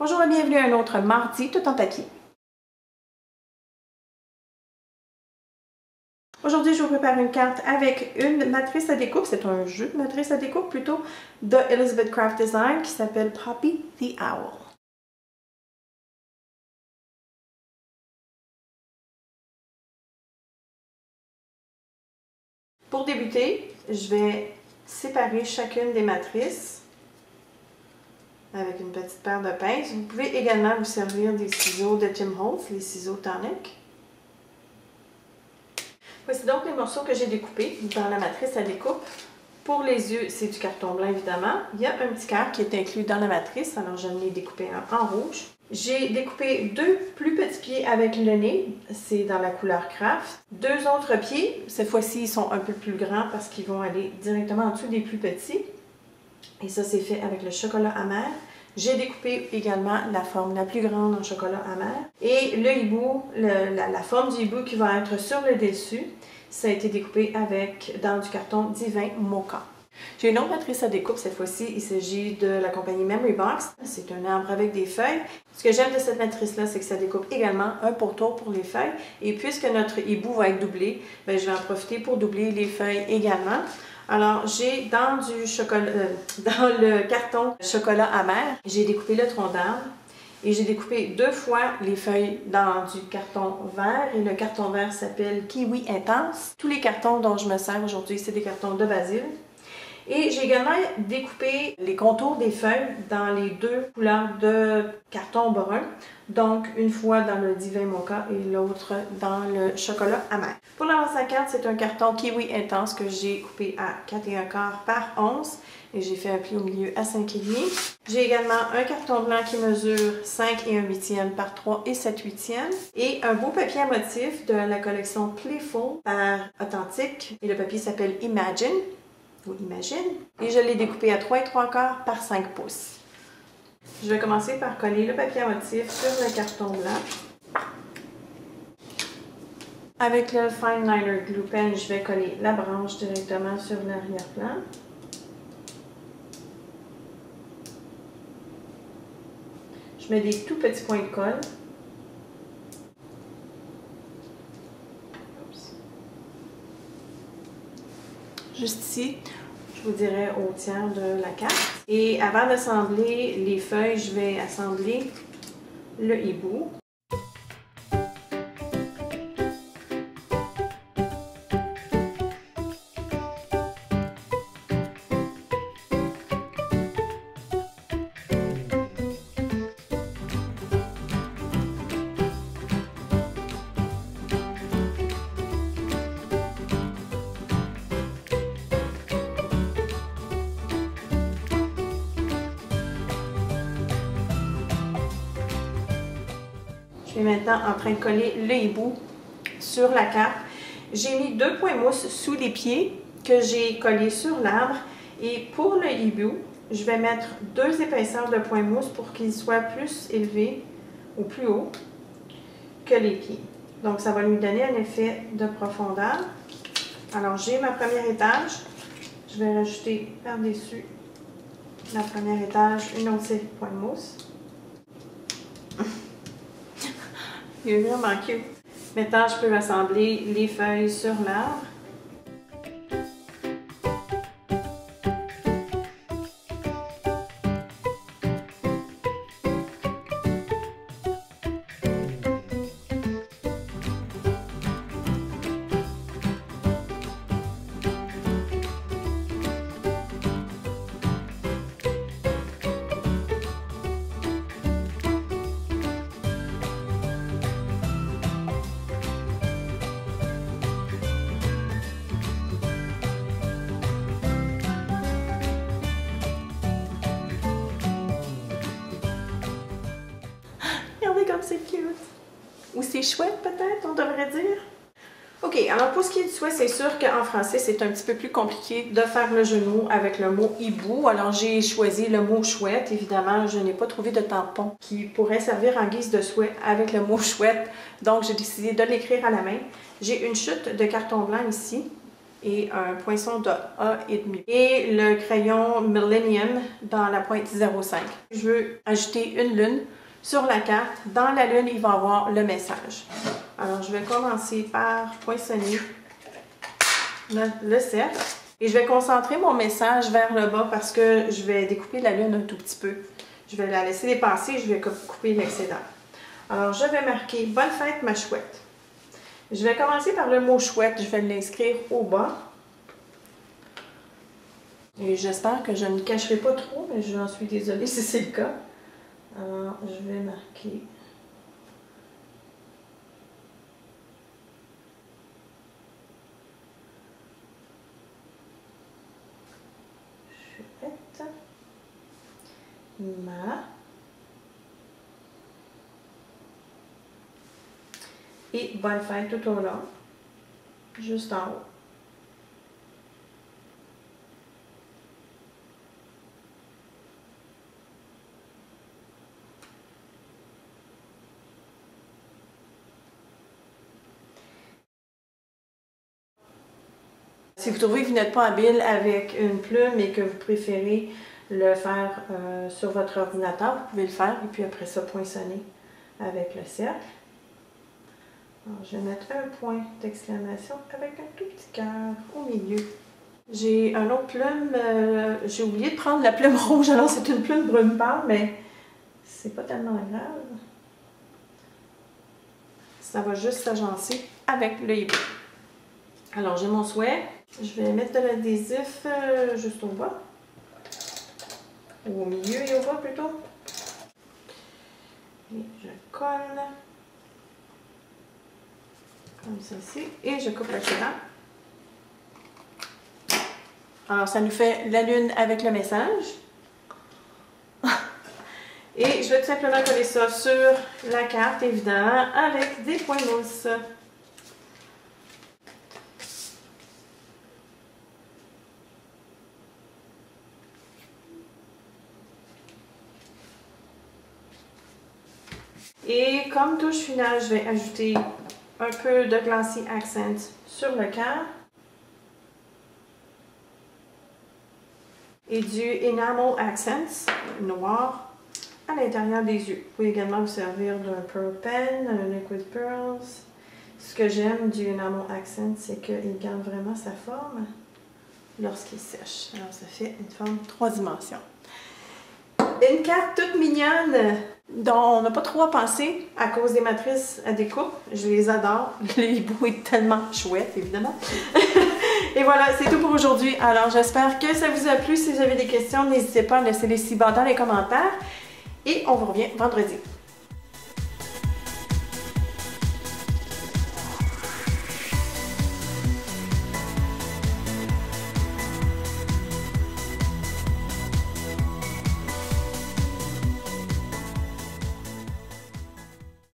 Bonjour et bienvenue à un autre mardi tout en papier. Aujourd'hui, je vous prépare une carte avec une matrice à découpe. C'est un jeu de matrice à découpe plutôt de Elizabeth Craft Design qui s'appelle Poppy the Owl. Pour débuter, je vais séparer chacune des matrices avec une petite paire de pinces. Vous pouvez également vous servir des ciseaux de Tim Holtz, les ciseaux toniques. Voici donc les morceaux que j'ai découpés dans la matrice à découpe. Pour les yeux, c'est du carton blanc évidemment. Il y a un petit cœur qui est inclus dans la matrice, alors je l'ai découpé en rouge. J'ai découpé deux plus petits pieds avec le nez, c'est dans la couleur Craft. Deux autres pieds, cette fois-ci ils sont un peu plus grands parce qu'ils vont aller directement en dessous des plus petits. Et ça c'est fait avec le chocolat amer. J'ai découpé également la forme la plus grande en chocolat amer. Et le hibou, la forme du hibou qui va être sur le dessus, ça a été découpé dans du carton Divin Mocha. J'ai une autre matrice à découpe, cette fois-ci, il s'agit de la compagnie Memory Box. C'est un arbre avec des feuilles. Ce que j'aime de cette matrice-là, c'est que ça découpe également un pourtour pour les feuilles. Et puisque notre hibou va être doublé, je vais en profiter pour doubler les feuilles également. Alors, j'ai dans le carton chocolat amer, j'ai découpé le tronc d'arbre et j'ai découpé deux fois les feuilles dans du carton vert et le carton vert s'appelle Kiwi Intense. Tous les cartons dont je me sers aujourd'hui, c'est des cartons de basil. Et j'ai également découpé les contours des feuilles dans les deux couleurs de carton brun. Donc, une fois dans le Divin Mocha et l'autre dans le chocolat amer. Pour l'avance à carte, c'est un carton Kiwi Intense que j'ai coupé à 4,25 par 11. Et j'ai fait un pli au milieu à 5,5. J'ai également un carton blanc qui mesure 5 et 1/8 par 3 et 7/8. Et un beau papier à motif de la collection Playful par Authentique. Et le papier s'appelle Imagine. Imagine. Et je l'ai découpé à 3,75 par 5 pouces. Je vais commencer par coller le papier à motif sur le carton blanc. Avec le Fine Liner Glue Pen, je vais coller la branche directement sur l'arrière-plan. Je mets des tout petits points de colle. Juste ici, je vous dirais au tiers de la carte. Et avant d'assembler les feuilles, je vais assembler le hibou. Je suis maintenant en train de coller le hibou sur la carte. J'ai mis deux points mousse sous les pieds que j'ai collés sur l'arbre. Et pour le hibou, je vais mettre deux épaisseurs de points mousse pour qu'il soit plus élevé ou plus haut que les pieds. Donc, ça va lui donner un effet de profondeur. Alors, j'ai ma première étage. Je vais rajouter par-dessus la première étage une autre série de points mousse. Il est vraiment cute. Maintenant, je peux assembler les feuilles sur l'arbre. Regardez comme c'est cute! Ou c'est chouette peut-être, on devrait dire. Ok, alors pour ce qui est du souhait, c'est sûr qu'en français, c'est un petit peu plus compliqué de faire le genou avec le mot hibou. Alors j'ai choisi le mot chouette. Évidemment, je n'ai pas trouvé de tampon qui pourrait servir en guise de souhait avec le mot chouette. Donc j'ai décidé de l'écrire à la main. J'ai une chute de carton blanc ici et un poinçon de A,5. Et le crayon Millennium dans la pointe 0,5. Je veux ajouter une lune sur la carte. Dans la lune, il va y avoir le message. Alors, je vais commencer par poinçonner le cercle. Et je vais concentrer mon message vers le bas parce que je vais découper la lune un tout petit peu. Je vais la laisser dépasser et je vais couper l'excédent. Alors, je vais marquer « Bonne fête, ma chouette ». Je vais commencer par le mot « chouette ». Je vais l'inscrire au bas. Et j'espère que je ne cacherai pas trop, mais j'en suis désolée si c'est le cas. Alors, je vais marquer... chouette. Ma... et bonne fête tout au long, juste en haut. Si vous trouvez que vous n'êtes pas habile avec une plume et que vous préférez le faire sur votre ordinateur, vous pouvez le faire et puis après ça poinçonner avec le cercle. Alors, je vais mettre un point d'exclamation avec un tout petit cœur au milieu. J'ai un autre plume, j'ai oublié de prendre la plume rouge, alors c'est une plume brune pâle, mais c'est pas tellement grave. Ça va juste s'agencer avec le hibou. Alors j'ai mon souhait, je vais mettre de l'adhésif juste au bas, ou au milieu et au bas plutôt. Et je colle. Comme ceci, et je coupe l'excédent. Alors, ça nous fait la lune avec le message. Et je vais tout simplement coller ça sur la carte, évidemment, avec des points mousse. Et comme touche finale, je vais ajouter un peu de Glossy Accents sur le cœur et du Enamel Accents noir à l'intérieur des yeux. Vous pouvez également vous servir d'un Pearl Pen, un Liquid Pearls. Ce que j'aime du Enamel Accents, c'est qu'il garde vraiment sa forme lorsqu'il sèche. Alors ça fait une forme 3 dimensions. Une carte toute mignonne dont on n'a pas trop à penser à cause des matrices à découpe. Je les adore. Le hibou est tellement chouette, évidemment. Et voilà, c'est tout pour aujourd'hui. Alors, j'espère que ça vous a plu. Si vous avez des questions, n'hésitez pas à laisser les ci-bas dans les commentaires. Et on vous revient vendredi.